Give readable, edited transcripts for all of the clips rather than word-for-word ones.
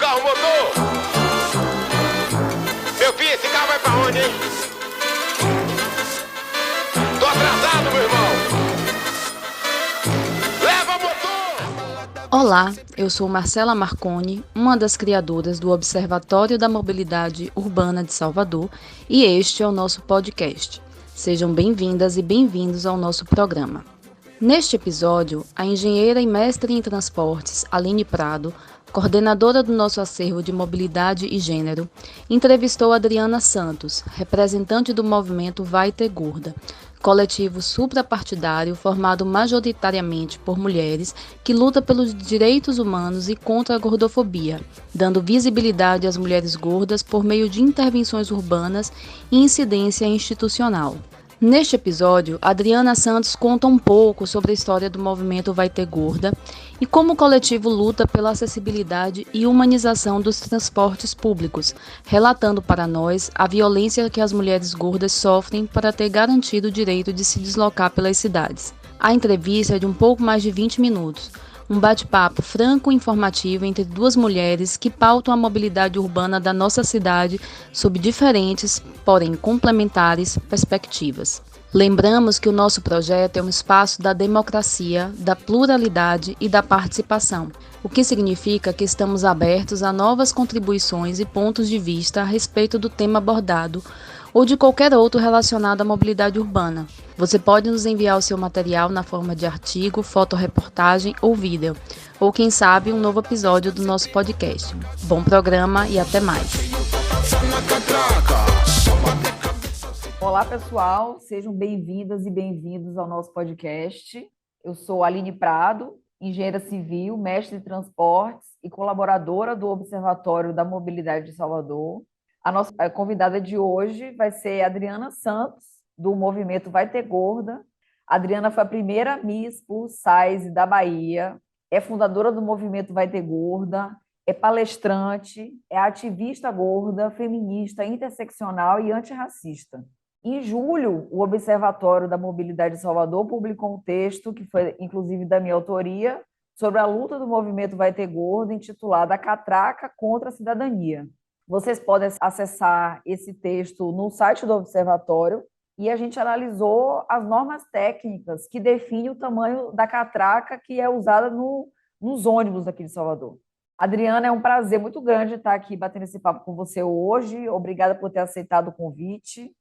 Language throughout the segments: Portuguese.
carro, motor! Meu filho, esse carro vai pra onde, hein? Tô atrasado, meu irmão! Leva, motor! Olá, eu sou Marcela Marconi, uma das criadoras do Observatório da Mobilidade Urbana de Salvador, e este é o nosso podcast. Sejam bem-vindas e bem-vindos ao nosso programa. Neste episódio, a engenheira e mestre em transportes Aline Prado, coordenadora do nosso acervo de mobilidade e gênero, entrevistou Adriana Santos, representante do movimento Vai Ter Gorda, coletivo suprapartidário formado majoritariamente por mulheres que luta pelos direitos humanos e contra a gordofobia, dando visibilidade às mulheres gordas por meio de intervenções urbanas e incidência institucional. Neste episódio, Adriana Santos conta um pouco sobre a história do movimento Vai Ter Gorda e como o coletivo luta pela acessibilidade e humanização dos transportes públicos, relatando para nós a violência que as mulheres gordas sofrem para ter garantido o direito de se deslocar pelas cidades. A entrevista é de um pouco mais de 20 minutos, um bate-papo franco e informativo entre duas mulheres que pautam a mobilidade urbana da nossa cidade sob diferentes, porém complementares, perspectivas. Lembramos que o nosso projeto é um espaço da democracia, da pluralidade e da participação, o que significa que estamos abertos a novas contribuições e pontos de vista a respeito do tema abordado ou de qualquer outro relacionado à mobilidade urbana. Você pode nos enviar o seu material na forma de artigo, fotoreportagem ou vídeo, ou quem sabe um novo episódio do nosso podcast. Bom programa e até mais! Olá, pessoal, sejam bem-vindas e bem-vindos ao nosso podcast. Eu sou Aline Prado, engenheira civil, mestre em transportes e colaboradora do Observatório da Mobilidade de Salvador. A nossa convidada de hoje vai ser Adriana Santos, do movimento Vai Ter Gorda. A Adriana foi a primeira Miss Plus Size da Bahia, é fundadora do movimento Vai Ter Gorda, é palestrante, é ativista gorda, feminista, interseccional e antirracista. Em julho, o Observatório da Mobilidade de Salvador publicou um texto, que foi inclusive da minha autoria, sobre a luta do movimento Vai Ter Gorda, intitulado A Catraca contra a Cidadania. Vocês podem acessar esse texto no site do Observatório e a gente analisou as normas técnicas que definem o tamanho da catraca que é usada nos ônibus aqui de Salvador. Adriana, é um prazer muito grande estar aqui batendo esse papo com você hoje. Obrigada por ter aceitado o convite.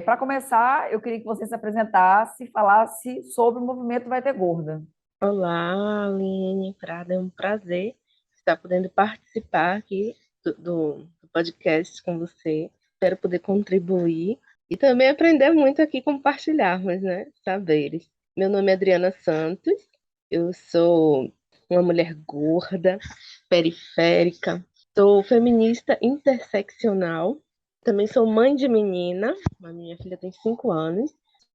Para começar, eu queria que você se apresentasse e falasse sobre o movimento Vai Ter Gorda. Olá, Aline Prada, é um prazer estar podendo participar aqui do podcast com você. Espero poder contribuir e também aprender muito aqui, compartilharmos, né, saberes. Meu nome é Adriana Santos, eu sou uma mulher gorda, periférica, sou feminista interseccional, também sou mãe de menina, a minha filha tem 5 anos,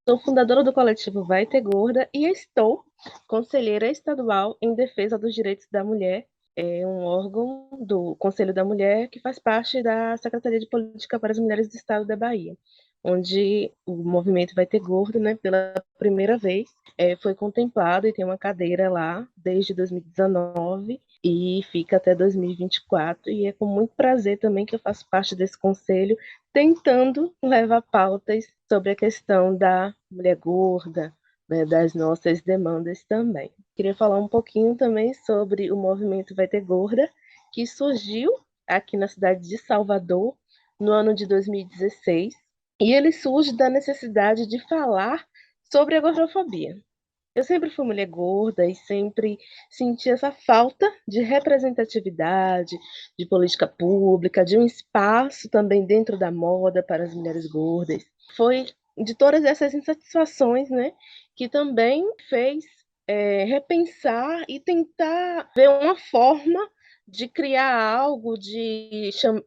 sou fundadora do coletivo Vai Ter Gorda e estou conselheira estadual em defesa dos direitos da mulher, é um órgão do Conselho da Mulher que faz parte da Secretaria de Política para as Mulheres do Estado da Bahia, onde o movimento Vai Ter Gordo, né, pela primeira vez, foi contemplado e tem uma cadeira lá desde 2019 e fica até 2024, e é com muito prazer também que eu faço parte desse conselho, tentando levar pautas sobre a questão da mulher gorda, né, das nossas demandas também. Queria falar um pouquinho também sobre o movimento Vai Ter Gorda, que surgiu aqui na cidade de Salvador no ano de 2016, e ele surge da necessidade de falar sobre a gordofobia. Eu sempre fui mulher gorda e sempre senti essa falta de representatividade, de política pública, de um espaço também dentro da moda para as mulheres gordas. Foi de todas essas insatisfações, né, que também fez repensar e tentar ver uma forma de criar algo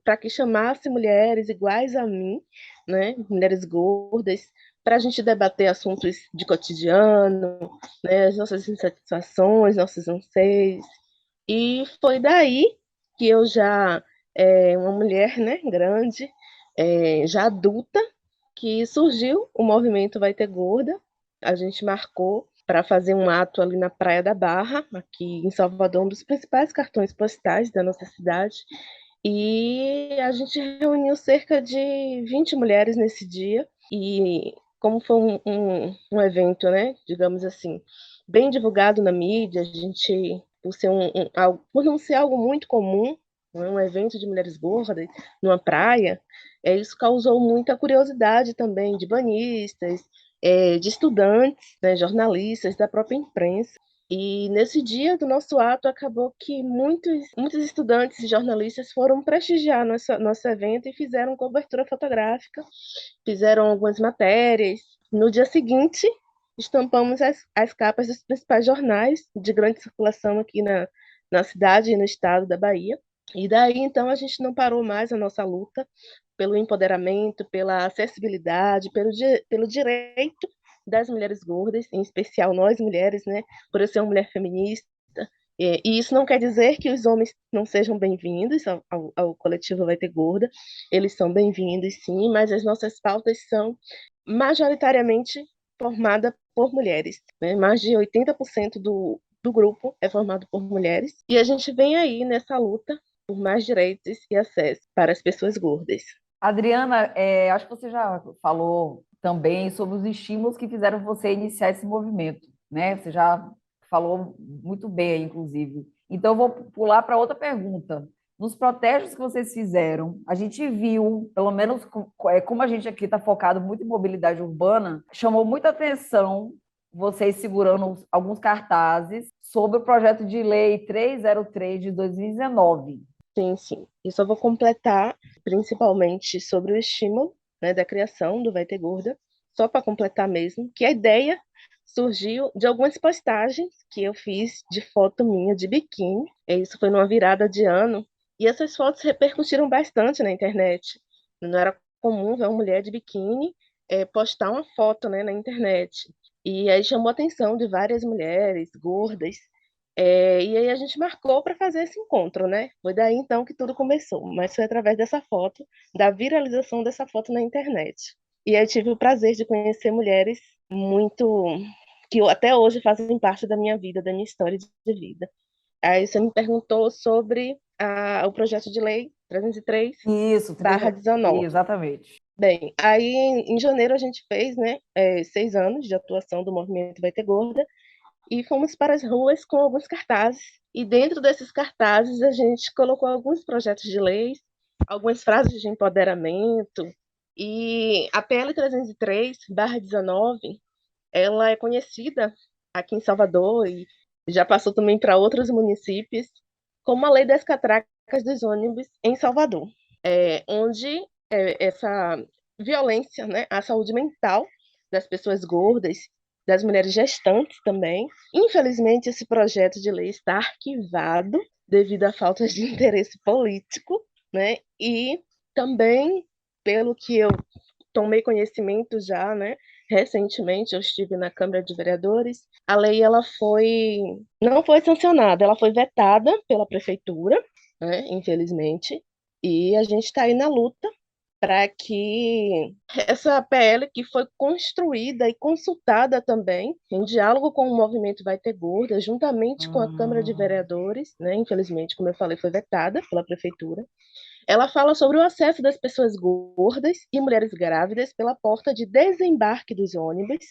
para que chamasse mulheres iguais a mim, né, mulheres gordas, para a gente debater assuntos de cotidiano, né, as nossas insatisfações, nossos anseios. E foi daí que eu já, uma mulher, né, grande, já adulta, que surgiu o movimento Vai Ter Gorda. A gente marcou para fazer um ato ali na Praia da Barra, aqui em Salvador, um dos principais cartões postais da nossa cidade. E a gente reuniu cerca de 20 mulheres nesse dia. E como foi um evento, né, digamos assim, bem divulgado na mídia, a gente, por não ser algo muito comum, né, um evento de mulheres gordas numa praia, isso causou muita curiosidade também de banhistas, de estudantes, né, jornalistas, da própria imprensa. E nesse dia do nosso ato, acabou que muitos estudantes e jornalistas foram prestigiar nosso evento e fizeram cobertura fotográfica, fizeram algumas matérias. No dia seguinte, estampamos as capas dos principais jornais de grande circulação aqui na cidade e no estado da Bahia. E daí, então, a gente não parou mais a nossa luta pelo empoderamento, pela acessibilidade, pelo direito das mulheres gordas, em especial nós mulheres, né, por eu ser uma mulher feminista. E isso não quer dizer que os homens não sejam bem-vindos ao coletivo Vai Ter Gorda, eles são bem-vindos sim, mas as nossas pautas são majoritariamente formadas por mulheres, né? Mais de 80% do grupo é formado por mulheres, e a gente vem aí nessa luta por mais direitos e acesso para as pessoas gordas. Adriana, acho que você já falou também sobre os estímulos que fizeram você iniciar esse movimento, né? Você já falou muito bem, aí, inclusive. Então, eu vou pular para outra pergunta. Nos protestos que vocês fizeram, a gente viu, pelo menos como a gente aqui está focado muito em mobilidade urbana, chamou muita atenção vocês segurando alguns cartazes sobre o projeto de lei 303 de 2019. Sim, sim. Isso eu vou completar, principalmente sobre o estímulo, né, da criação do Vai Ter Gorda, só para completar mesmo, que a ideia surgiu de algumas postagens que eu fiz de foto minha de biquíni. Isso foi numa virada de ano, e essas fotos repercutiram bastante na internet. Não era comum ver uma mulher de biquíni postar uma foto, né, na internet. E aí chamou a atenção de várias mulheres gordas. E aí a gente marcou para fazer esse encontro, né? Foi daí então que tudo começou, mas foi através dessa foto, da viralização dessa foto na internet. E aí tive o prazer de conhecer mulheres muito que até hoje fazem parte da minha vida, da minha história de vida. Aí você me perguntou sobre o projeto de lei 303 Isso, barra 19. exatamente. Bem, aí em janeiro a gente fez, né, 6 anos de atuação do movimento Vai Ter Gorda, e fomos para as ruas com alguns cartazes. E dentro desses cartazes a gente colocou alguns projetos de leis, algumas frases de empoderamento. E a PL 303/19, ela é conhecida aqui em Salvador e já passou também para outros municípios como a Lei das Catracas dos Ônibus em Salvador, onde essa violência, né, à saúde mental das pessoas gordas, das mulheres gestantes também. Infelizmente, esse projeto de lei está arquivado devido à falta de interesse político, né? E também, pelo que eu tomei conhecimento já, né? Recentemente, eu estive na Câmara de Vereadores. A lei não foi sancionada, ela foi vetada pela prefeitura, né? Infelizmente. E a gente está aí na luta para que essa PL, que foi construída e consultada também, em diálogo com o movimento Vai Ter Gorda, juntamente com a Câmara de Vereadores, né? Infelizmente, como eu falei, foi vetada pela prefeitura. Ela fala sobre o acesso das pessoas gordas e mulheres grávidas pela porta de desembarque dos ônibus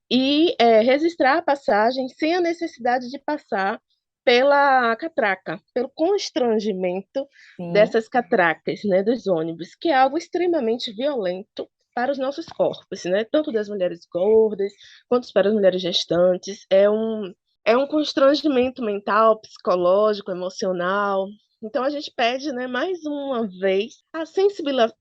e registrar a passagem sem a necessidade de passar pela catraca, pelo constrangimento dessas catracas, né, dos ônibus, que é algo extremamente violento para os nossos corpos, né, tanto das mulheres gordas quanto para as mulheres gestantes. É um constrangimento mental, psicológico, emocional. Então a gente pede, né, mais uma vez, a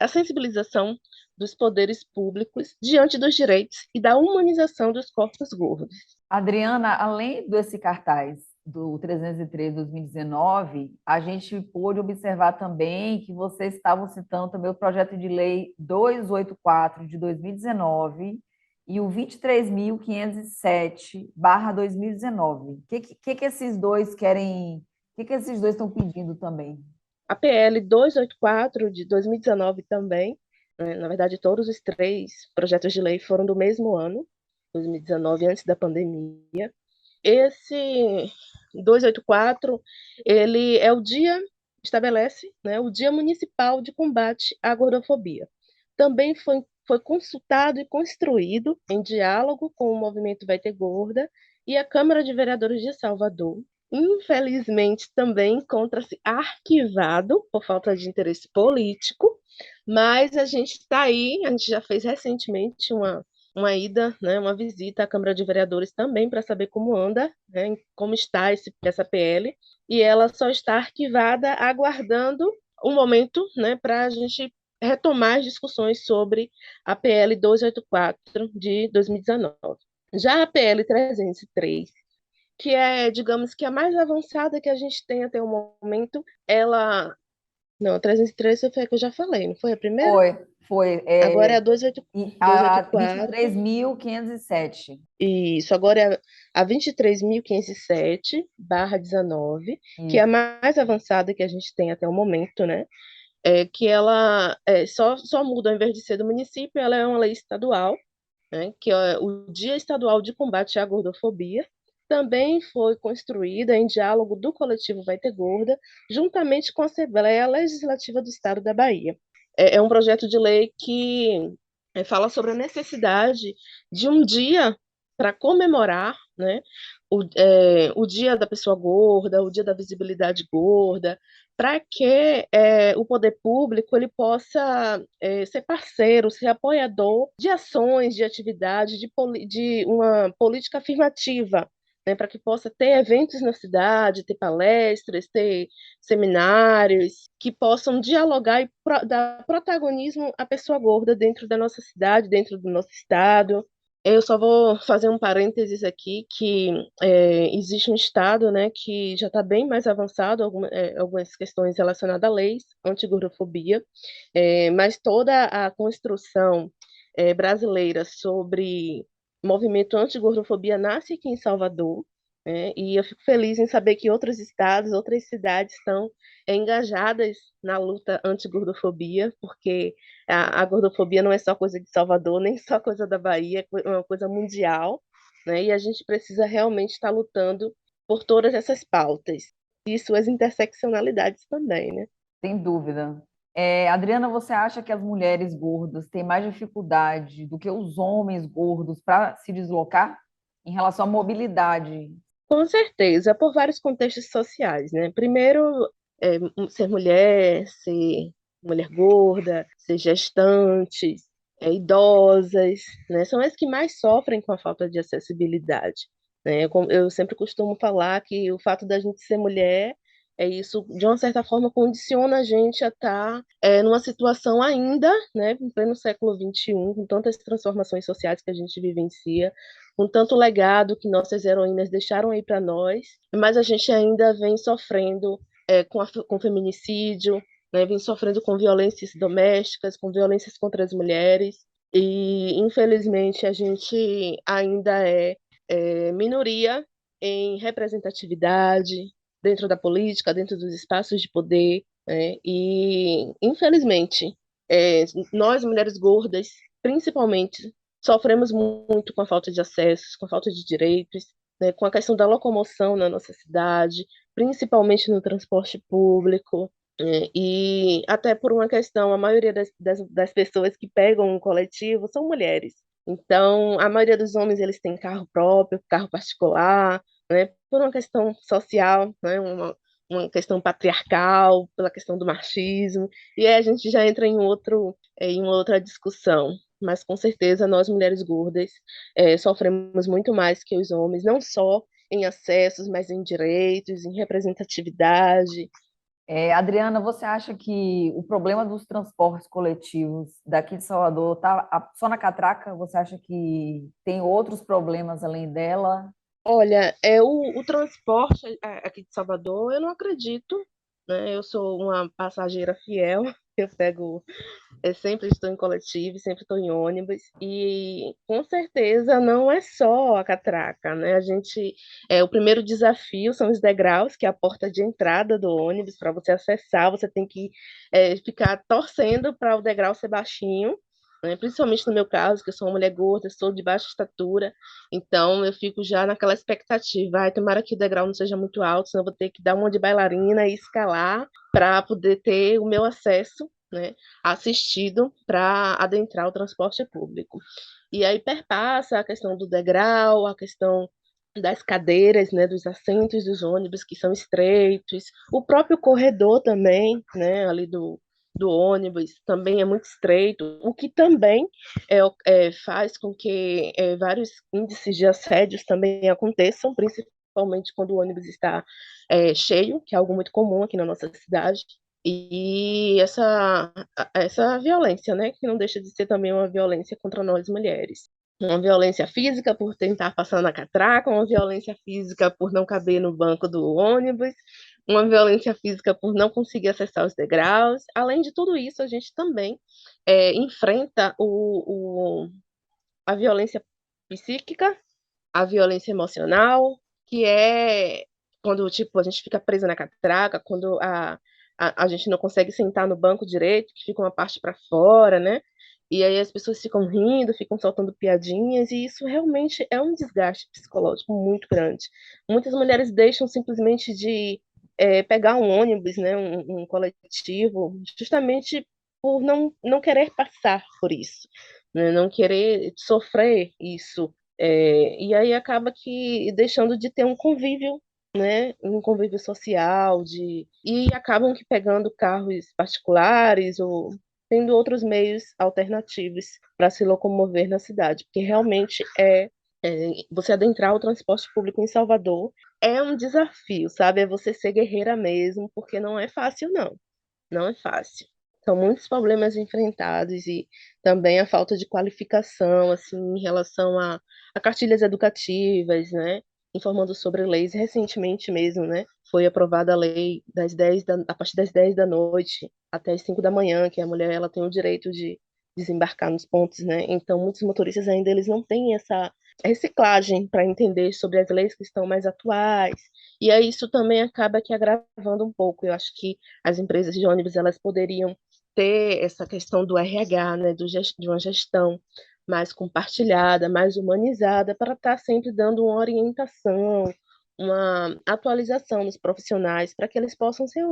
sensibilização dos poderes públicos diante dos direitos e da humanização dos corpos gordos. Adriana, além desse cartaz do 303 de 2019, a gente pôde observar também que vocês estavam citando também o projeto de lei 284 de 2019 e o 23.507/2019. O que esses dois querem? O que esses dois estão pedindo também? A PL 284 de 2019 também, na verdade, todos os 3 projetos de lei foram do mesmo ano. 2019, antes da pandemia. Esse 284, ele é o dia, estabelece, né, o Dia Municipal de Combate à Gordofobia. Também foi consultado e construído em diálogo com o Movimento Vai Ter Gorda e a Câmara de Vereadores de Salvador. Infelizmente, também encontra-se arquivado por falta de interesse político, mas a gente está aí, a gente já fez recentemente uma ida, né, uma visita à Câmara de Vereadores também para saber como anda, né, como está essa PL, e ela só está arquivada, aguardando um momento, né, para a gente retomar as discussões sobre a PL 284 de 2019. Já a PL 303, que é, digamos que a mais avançada que a gente tem até o momento, ela... Não, a 303 foi a que eu já falei, não foi a primeira? Foi. Agora é a 284. A 23.507. Isso, agora é a 23.507/19, que é a Isso. mais avançada que a gente tem até o momento, né? Que ela só muda, ao invés de ser do município, ela é uma lei estadual, né? Que é o Dia Estadual de Combate à Gordofobia. Também foi construída em diálogo do coletivo Vai Ter Gorda, juntamente com a Assembleia Legislativa do Estado da Bahia. É um projeto de lei que fala sobre a necessidade de um dia para comemorar, né, o Dia da Pessoa Gorda, o Dia da Visibilidade Gorda, para que o poder público ele possa ser parceiro, ser apoiador de ações, de atividades, de uma política afirmativa, né, para que possa ter eventos na cidade, ter palestras, ter seminários que possam dialogar e dar protagonismo à pessoa gorda dentro da nossa cidade, dentro do nosso estado. Eu só vou fazer um parênteses aqui, que existe um estado, né, que já está bem mais avançado, algumas questões relacionadas a leis anti-gordofobia, mas toda a construção brasileira sobre movimento anti-gordofobia nasce aqui em Salvador, né, e eu fico feliz em saber que outros estados, outras cidades estão engajadas na luta anti-gordofobia, porque a gordofobia não é só coisa de Salvador, nem só coisa da Bahia, é uma coisa mundial, né? E a gente precisa realmente estar lutando por todas essas pautas e suas interseccionalidades também, né? Sem dúvida. Adriana, você acha que as mulheres gordas têm mais dificuldade do que os homens gordos para se deslocar em relação à mobilidade? Com certeza, por vários contextos sociais, né? Primeiro, ser mulher, ser mulher gorda, ser gestantes, idosas, né? São as que mais sofrem com a falta de acessibilidade, né? Eu sempre costumo falar que o fato da gente ser mulher isso, de uma certa forma, condiciona a gente a estar numa situação ainda, né, em pleno século XXI, com tantas transformações sociais que a gente vivencia, com tanto legado que nossas heroínas deixaram aí para nós, mas a gente ainda vem sofrendo com feminicídio, né, vem sofrendo com violências domésticas, com violências contra as mulheres, e infelizmente a gente ainda é minoria em representatividade dentro da política, dentro dos espaços de poder, né, e infelizmente nós mulheres gordas, principalmente, sofremos muito com a falta de acessos, com a falta de direitos, né, com a questão da locomoção na nossa cidade, principalmente no transporte público, e até por uma questão, a maioria das pessoas que pegam um coletivo são mulheres. Então, a maioria dos homens, eles têm carro próprio, carro particular, né, por uma questão social, né, uma questão patriarcal, pela questão do machismo, e aí a gente já entra em uma outra discussão. Mas, com certeza, nós, mulheres gordas, sofremos muito mais que os homens, não só em acessos, mas em direitos, em representatividade. Adriana, você acha que o problema dos transportes coletivos daqui de Salvador está só na catraca? Você acha que tem outros problemas além dela? Olha, o transporte aqui de Salvador, eu não acredito, né? Eu sou uma passageira fiel, eu sempre estou em coletivo, sempre estou em ônibus, e com certeza não é só a catraca, né? O primeiro desafio são os degraus, que é a porta de entrada do ônibus. Para você acessar, você tem que ficar torcendo para o degrau ser baixinho, né? Principalmente no meu caso, que eu sou uma mulher gorda, sou de baixa estatura, então eu fico já naquela expectativa, ai, tomara que o degrau não seja muito alto, senão eu vou ter que dar uma de bailarina e escalar para poder ter o meu acesso, né, assistido para adentrar o transporte público. E aí perpassa a questão do degrau, a questão das cadeiras, né, dos assentos dos ônibus que são estreitos, o próprio corredor também, né, ali do ônibus também é muito estreito, o que também faz com que vários índices de assédios também aconteçam, principalmente quando o ônibus está cheio, que é algo muito comum aqui na nossa cidade. E essa violência, né, que não deixa de ser também uma violência contra nós mulheres. Uma violência física por tentar passar na catraca, uma violência física por não caber no banco do ônibus, uma violência física por não conseguir acessar os degraus. Além de tudo isso, a gente também enfrenta a violência psíquica, a violência emocional, que é quando tipo, a gente fica presa na catraca, quando a gente não consegue sentar no banco direito, que fica uma parte para fora, né? E aí as pessoas ficam rindo, ficam soltando piadinhas, e isso realmente é um desgaste psicológico muito grande. Muitas mulheres deixam simplesmente de pegar um ônibus, né, um coletivo, justamente por não querer passar por isso, né, não querer sofrer isso. E aí acaba que deixando de ter um convívio, né, um convívio social, e acabam que pegando carros particulares ou tendo outros meios alternativos para se locomover na cidade, porque realmente você adentrar o transporte público em Salvador é um desafio, sabe? É você ser guerreira mesmo, porque não é fácil, não. Não é fácil. São muitos problemas enfrentados e também a falta de qualificação, assim, em relação a cartilhas educativas, né? Informando sobre leis. Recentemente mesmo, né? Foi aprovada a lei a partir das 10 da noite até as 5 da manhã, que a mulher ela tem o direito de desembarcar nos pontos, né? Então, muitos motoristas ainda eles não têm essa reciclagem para entender sobre as leis que estão mais atuais. E aí isso também acaba que agravando um pouco. Eu acho que as empresas de ônibus elas poderiam ter essa questão do RH, né, de uma gestão mais compartilhada, mais humanizada, para estar sempre dando uma orientação, uma atualização dos profissionais, para que eles possam ser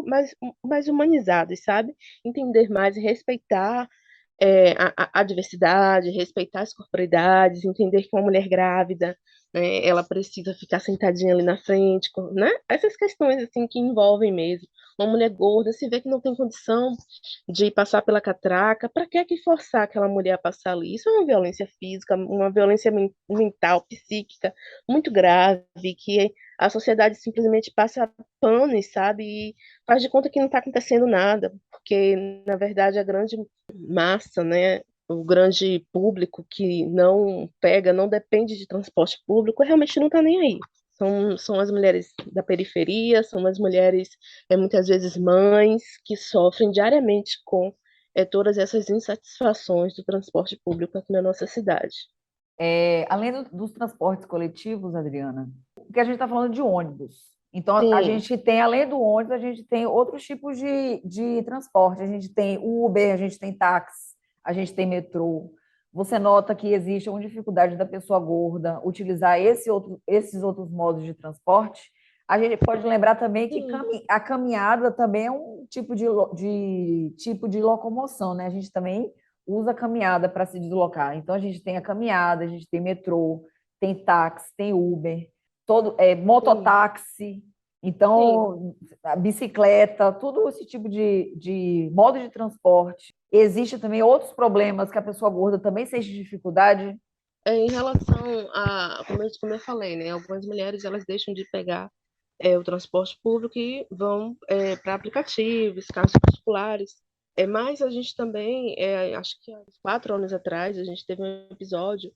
mais humanizados, sabe? Entender mais e respeitar a diversidade, respeitar as corporidades, entender que uma mulher grávida, né, ela precisa ficar sentadinha ali na frente, né? Essas questões assim que envolvem mesmo. Uma mulher gorda se vê que não tem condição de passar pela catraca, para que forçar aquela mulher a passar ali? Isso é uma violência física, uma violência mental, psíquica muito grave, que a sociedade simplesmente passa panos, sabe? E faz de conta que não está acontecendo nada, porque na verdade a grande massa, né, o grande público que não pega, não depende de transporte público, realmente não está nem aí. São as mulheres da periferia, são as mulheres, muitas vezes mães, que sofrem diariamente com todas essas insatisfações do transporte público aqui na nossa cidade. Além dos transportes coletivos, Adriana, porque a gente está falando de ônibus. Então, a Sim, gente tem, além do ônibus, a gente tem outros tipos de transporte. A gente tem Uber, a gente tem táxi, a gente tem metrô. Você nota que existe uma dificuldade da pessoa gorda utilizar esses outros modos de transporte. A gente pode lembrar também que sim, a caminhada também é um tipo de locomoção, né? A gente também usa a caminhada para se deslocar. Então, a gente tem a caminhada, a gente tem metrô, tem táxi, tem Uber, sim, mototáxi, sim. então, a bicicleta, tudo esse tipo de modo de transporte. Existem também outros problemas que a pessoa gorda também sente dificuldade. Em relação como eu falei, né, algumas mulheres elas deixam de pegar o transporte público e vão para aplicativos, carros particulares. Mas a gente também, acho que há 4 anos atrás, a gente teve um episódio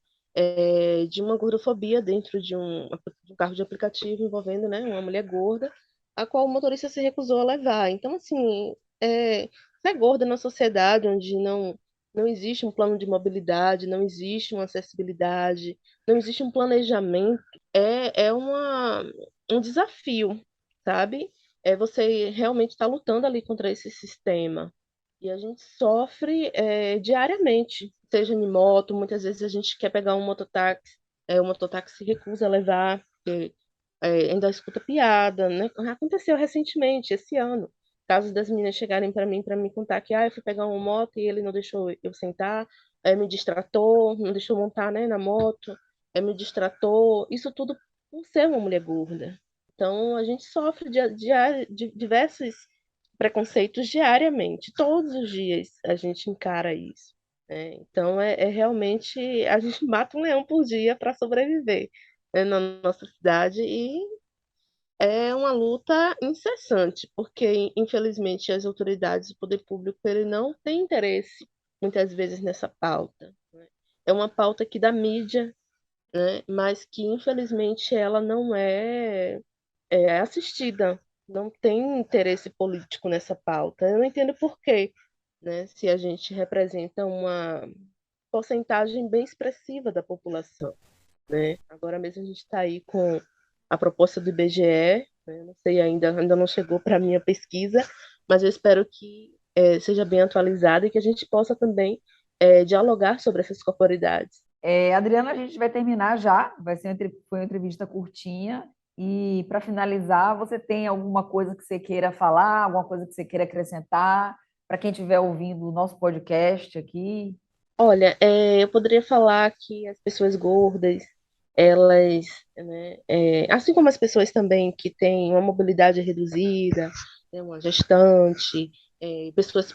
de uma gordofobia dentro de um carro de aplicativo envolvendo, né, uma mulher gorda, a qual o motorista se recusou a levar. Então, assim, ser gorda na sociedade onde não existe um plano de mobilidade, não existe uma acessibilidade, não existe um planejamento, um desafio, sabe? Você realmente está lutando ali contra esse sistema. E a gente sofre diariamente, seja em moto, muitas vezes a gente quer pegar um mototáxi, o mototáxi se recusa a levar, porque ainda escuta piada, né? Aconteceu recentemente, esse ano, casos das meninas chegarem para mim contar que eu fui pegar uma moto e ele não deixou eu sentar, me distratou, não deixou montar, né, na moto, me distratou, isso tudo por ser uma mulher gorda. Então, a gente sofre de diversos preconceitos diariamente, todos os dias a gente encara isso, né? Então, é realmente, a gente mata um leão por dia para sobreviver, né, na nossa cidade e é uma luta incessante, porque, infelizmente, as autoridades do poder público ele não têm interesse, muitas vezes, nessa pauta, né? É uma pauta aqui da mídia, né? Mas que, infelizmente, ela não é assistida, não tem interesse político nessa pauta. Eu não entendo por quê, né? Se a gente representa uma porcentagem bem expressiva da população, né? Agora mesmo a gente está aí com a proposta do IBGE, né? Não sei ainda não chegou para a minha pesquisa, mas eu espero que seja bem atualizada e que a gente possa também dialogar sobre essas corporidades. Adriana, a gente vai terminar já, foi uma entrevista curtinha, e para finalizar, você tem alguma coisa que você queira falar, alguma coisa que você queira acrescentar, para quem estiver ouvindo o nosso podcast aqui? Olha, eu poderia falar que as pessoas gordas, elas, né, assim como as pessoas também que têm uma mobilidade reduzida, né, uma gestante, pessoas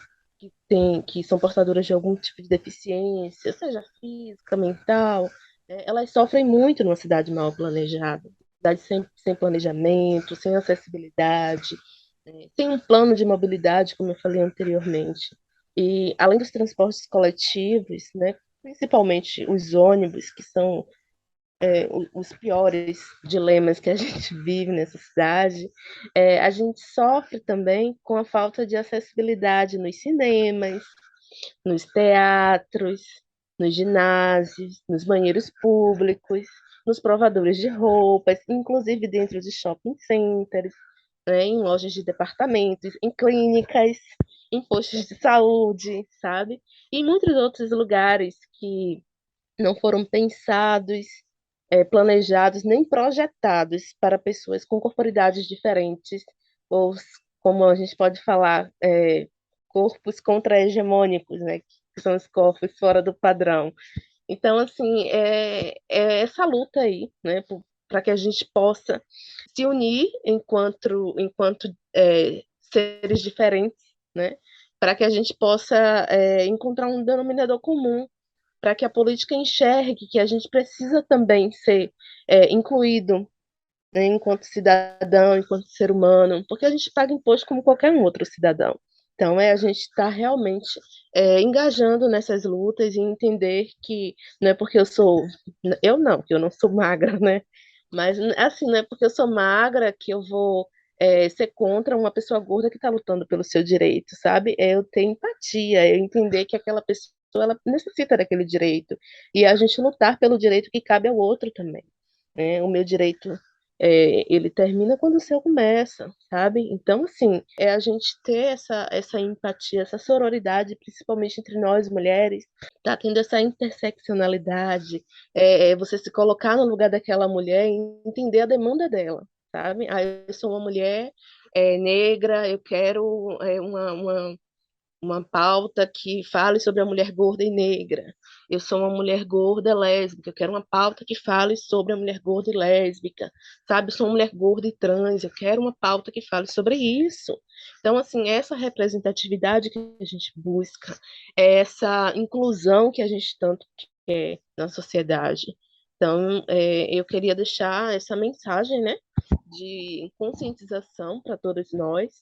que são portadoras de algum tipo de deficiência, seja física, mental, elas sofrem muito numa cidade mal planejada, cidade sem planejamento, sem acessibilidade, sem um plano de mobilidade, como eu falei anteriormente. E além dos transportes coletivos, né, principalmente os ônibus, que são os piores dilemas que a gente vive nessa cidade, a gente sofre também com a falta de acessibilidade nos cinemas, nos teatros, nos ginásios, nos banheiros públicos, nos provadores de roupas, inclusive dentro de shopping centers, né, em lojas de departamentos, em clínicas, em postos de saúde, sabe? E em muitos outros lugares que não foram pensados, planejados, nem projetados para pessoas com corporidades diferentes, ou como a gente pode falar, corpos contra-hegemônicos, né? Que são os corpos fora do padrão. Então, assim, é essa luta aí, né, para que a gente possa se unir enquanto seres diferentes, né, para que a gente possa encontrar um denominador comum, para que a política enxergue que a gente precisa também ser incluído, né, enquanto cidadão, enquanto ser humano, porque a gente paga imposto como qualquer um outro cidadão. Então, a gente está realmente engajando nessas lutas e entender que não é porque eu não, que eu não sou magra, né? Mas, assim, não é porque eu sou magra que eu vou ser contra uma pessoa gorda que está lutando pelo seu direito, sabe? Eu ter empatia, eu entender que aquela pessoa ela necessita daquele direito e a gente lutar pelo direito que cabe ao outro também, né? O meu direito ele termina quando o seu começa, sabe? Então, assim, é a gente ter essa empatia, essa sororidade, principalmente entre nós mulheres, tá tendo essa interseccionalidade, você se colocar no lugar daquela mulher e entender a demanda dela, sabe? Eu sou uma mulher negra, eu quero uma pauta que fale sobre a mulher gorda e negra. Eu sou uma mulher gorda lésbica, eu quero uma pauta que fale sobre a mulher gorda e lésbica, sabe? Eu sou uma mulher gorda e trans, eu quero uma pauta que fale sobre isso. Então, assim, essa representatividade que a gente busca, essa inclusão que a gente tanto quer na sociedade. Então, eu queria deixar essa mensagem, né, de conscientização para todos nós,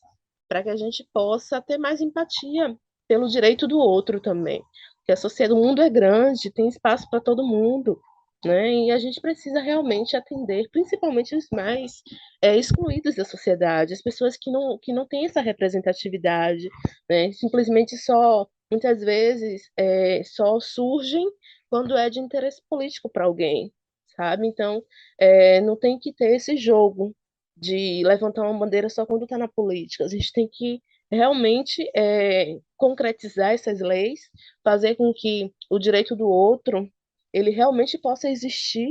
para que a gente possa ter mais empatia pelo direito do outro também. Porque a sociedade, o mundo é grande, tem espaço para todo mundo, né? E a gente precisa realmente atender, principalmente os mais excluídos da sociedade, as pessoas que não têm essa representatividade, né? Simplesmente muitas vezes, só surgem quando é de interesse político para alguém, sabe? Então, não tem que ter esse jogo de levantar uma bandeira só quando está na política. A gente tem que realmente concretizar essas leis, fazer com que o direito do outro ele realmente possa existir,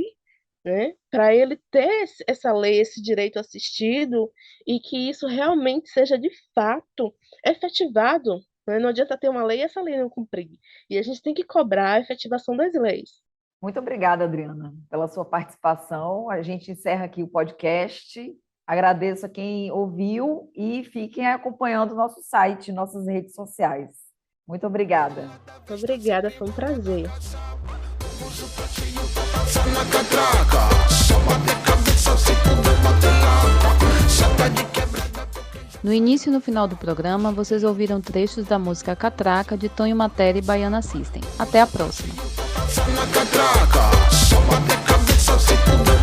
né? Para ele ter essa lei, esse direito assistido e que isso realmente seja de fato efetivado, né? Não adianta ter uma lei e essa lei não cumprir. E a gente tem que cobrar a efetivação das leis. Muito obrigada, Adriana, pela sua participação. A gente encerra aqui o podcast. Agradeço a quem ouviu e fiquem acompanhando o nosso site, nossas redes sociais. Muito obrigada. Obrigada, foi um prazer. No início e no final do programa, vocês ouviram trechos da música Catraca, de Tonho Matera e Baiana System. Até a próxima! Catraca, só bate cabeça se puder.